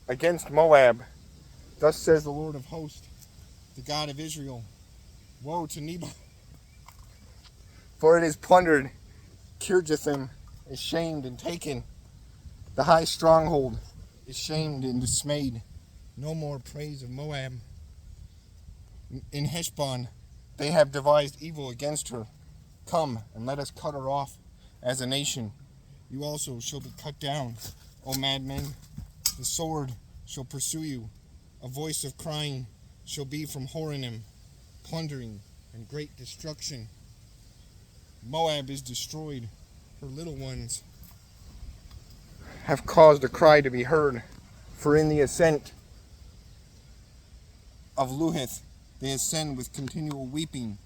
against Moab. Thus says the Lord of hosts, the God of Israel. Woe to Nebo, for it is plundered. Kirjathim is shamed and taken. The high stronghold is shamed and dismayed. No more praise of Moab. In Heshbon they have devised evil against her. Come, and let us cut her off as a nation. You also shall be cut down, O madmen. The sword shall pursue you. A voice of crying shall be from Horonim, plundering and great destruction. Moab is destroyed. Her little ones have caused a cry to be heard. For in the ascent of Luhith they ascend with continual weeping.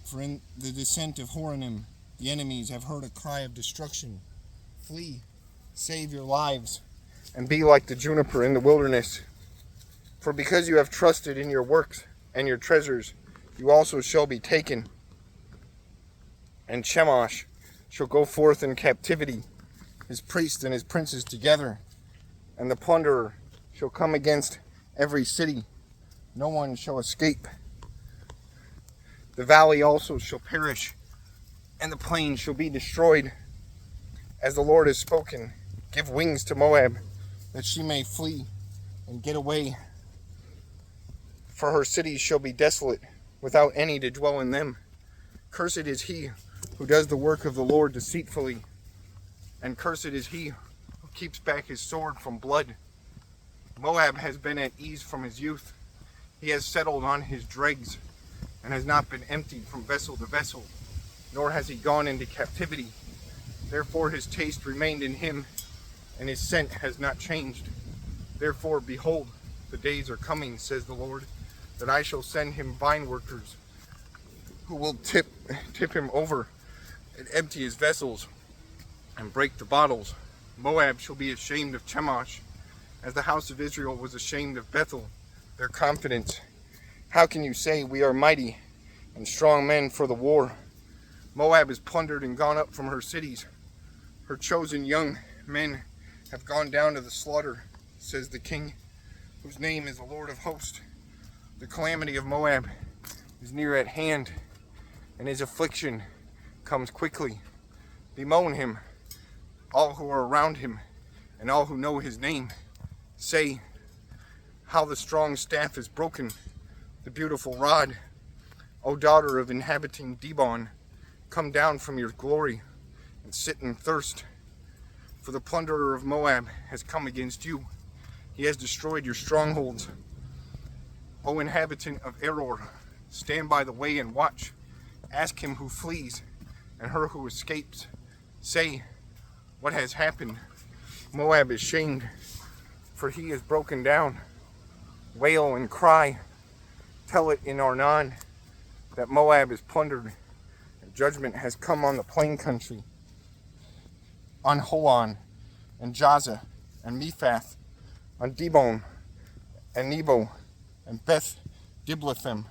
For in the descent of Horonim the enemies have heard a cry of destruction. Flee, save your lives, and be like the juniper in the wilderness. For because you have trusted in your works and your treasures, you also shall be taken. And Chemosh shall go forth in captivity, his priests and his princes together. And the plunderer shall come against every city. No one shall escape. The valley also shall perish, and the plain shall be destroyed. As the Lord has spoken, give wings to Moab, that she may flee and get away. For her cities shall be desolate, without any to dwell in them. Cursed is he who does the work of the Lord deceitfully, and cursed is he who keeps back his sword from blood. Moab has been at ease from his youth. He has settled on his dregs, and has not been emptied from vessel to vessel, nor has he gone into captivity. Therefore his taste remained in him, and his scent has not changed. Therefore, behold, the days are coming, says the Lord, that I shall send him vine workers, who will tip him over, and empty his vessels, and break the bottles. Moab shall be ashamed of Chemosh, as the house of Israel was ashamed of Bethel, their confidence. How can you say, we are mighty and strong men for the war? Moab is plundered and gone up from her cities. Her chosen young men have gone down to the slaughter, says the King, whose name is the Lord of hosts. The calamity of Moab is near at hand, and his affliction comes quickly. Bemoan him, all who are around him, and all who know his name. Say, how the strong staff is broken, the beautiful rod. O daughter of inhabiting Dibon, come down from your glory, and sit in thirst. For the plunderer of Moab has come against you. He has destroyed your strongholds. O inhabitant of Aror, stand by the way and watch. Ask him who flees, and her who escapes. Say, what has happened? Moab is shamed, for he is broken down. Wail and cry. Tell it in Arnon, that Moab is plundered, and judgment has come on the plain country, on Holon, and Jaza, and Mephath, on Dibon, and Nebo, and Beth Diblathim,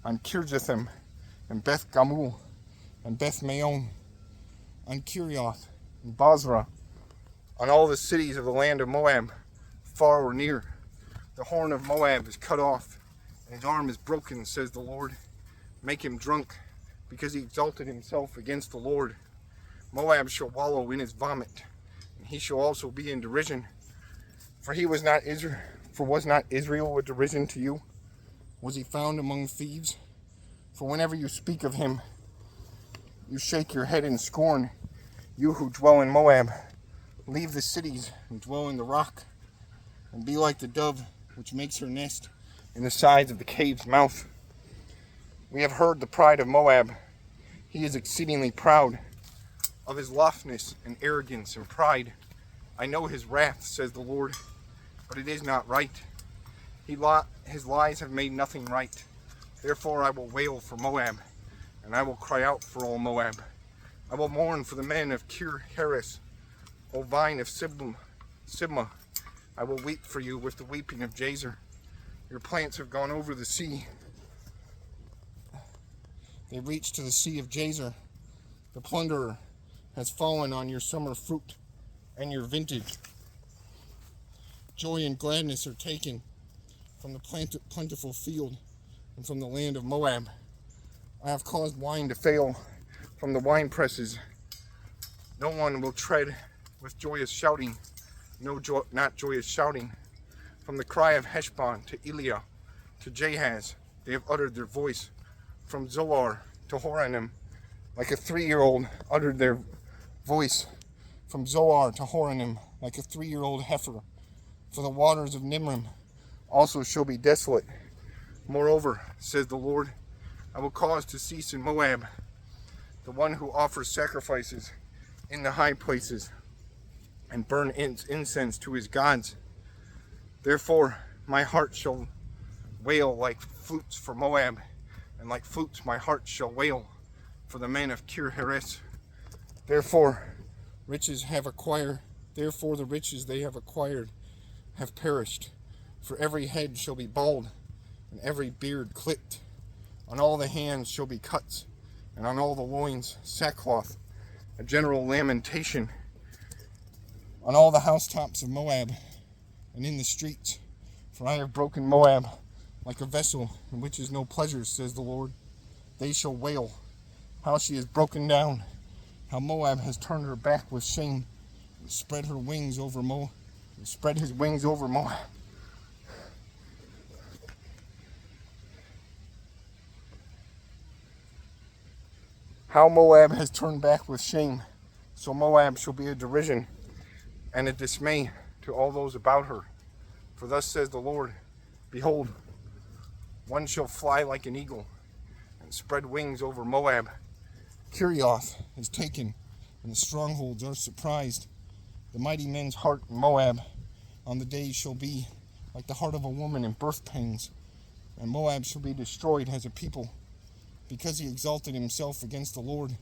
on Kirjathim, and Beth Gamul, and Beth Maon, on Kirioth, and Basra, on all the cities of the land of Moab, far or near. The horn of Moab is cut off, and his arm is broken, says the Lord. Make him drunk, because he exalted himself against the Lord. Moab shall wallow in his vomit, and he shall also be in derision. For was not Israel a derision to you? Was he found among thieves? For whenever you speak of him, you shake your head in scorn. You who dwell in Moab, leave the cities and dwell in the rock, and be like the dove which makes her nest in the sides of the cave's mouth. We have heard the pride of Moab. He is exceedingly proud of his loftiness and arrogance and pride. I know his wrath, says the Lord, but it is not right. His lies have made nothing right. Therefore I will wail for Moab, and I will cry out for all Moab. I will mourn for the men of Kir Heres, O vine of Sibma. I will weep for you with the weeping of Jazer. Your plants have gone over the sea. They reach to the sea of Jazer. The plunderer has fallen on your summer fruit and your vintage. Joy and gladness are taken from the plentiful field and from the land of Moab. I have caused wine to fail from the wine presses. No one will tread with joyous shouting, not joyous shouting. From the cry of Heshbon to Eliah to Jahaz, they have uttered their voice. From Zoar to Horonim, like a 3-year-old uttered their voice. From Zoar to Horonim, like a 3-year-old heifer. For the waters of Nimrim also shall be desolate. Moreover, says the Lord, I will cause to cease in Moab the one who offers sacrifices in the high places and burn incense to his gods. Therefore, my heart shall wail like flutes for Moab, and like flutes my heart shall wail for the men of Kir Heres. Therefore, the riches they have acquired have perished. For every head shall be bald, and every beard clipped. On all the hands shall be cuts, and on all the loins sackcloth, a general lamentation. On all the housetops of Moab, and in the streets. For I have broken Moab like a vessel in which is no pleasure, says the Lord. They shall wail how she is broken down, how Moab has turned her back with shame, and spread his wings over Moab. How Moab has turned back with shame, so Moab shall be a derision and a dismay to all those about her. For thus says the Lord, behold, one shall fly like an eagle and spread wings over Moab. Kirioth is taken, and the strongholds are surprised. The mighty men's heart in Moab on the day shall be like the heart of a woman in birth pains, and Moab shall be destroyed as a people, because he exalted himself against the Lord.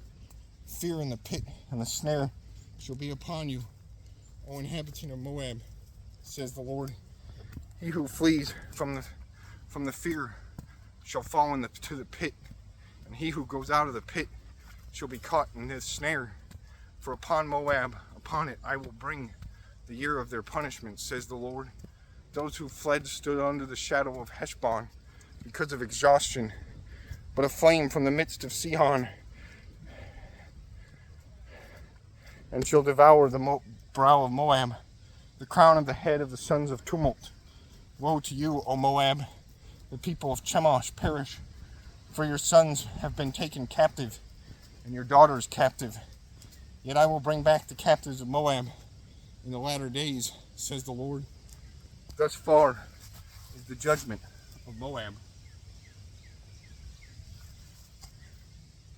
Fear in the pit and the snare shall be upon you, O inhabitant of Moab, says the Lord. He who flees from the fear shall fall to the pit, and he who goes out of the pit shall be caught in this snare. For upon Moab, upon it I will bring the year of their punishment, says the Lord. Those who fled stood under the shadow of Heshbon because of exhaustion, but a flame from the midst of Sihon and shall devour the brow of Moab, the crown of the head of the sons of tumult. Woe to you, O Moab! The people of Chemosh perish, for your sons have been taken captive, and your daughters captive. Yet I will bring back the captives of Moab in the latter days, says the Lord. Thus far is the judgment of Moab.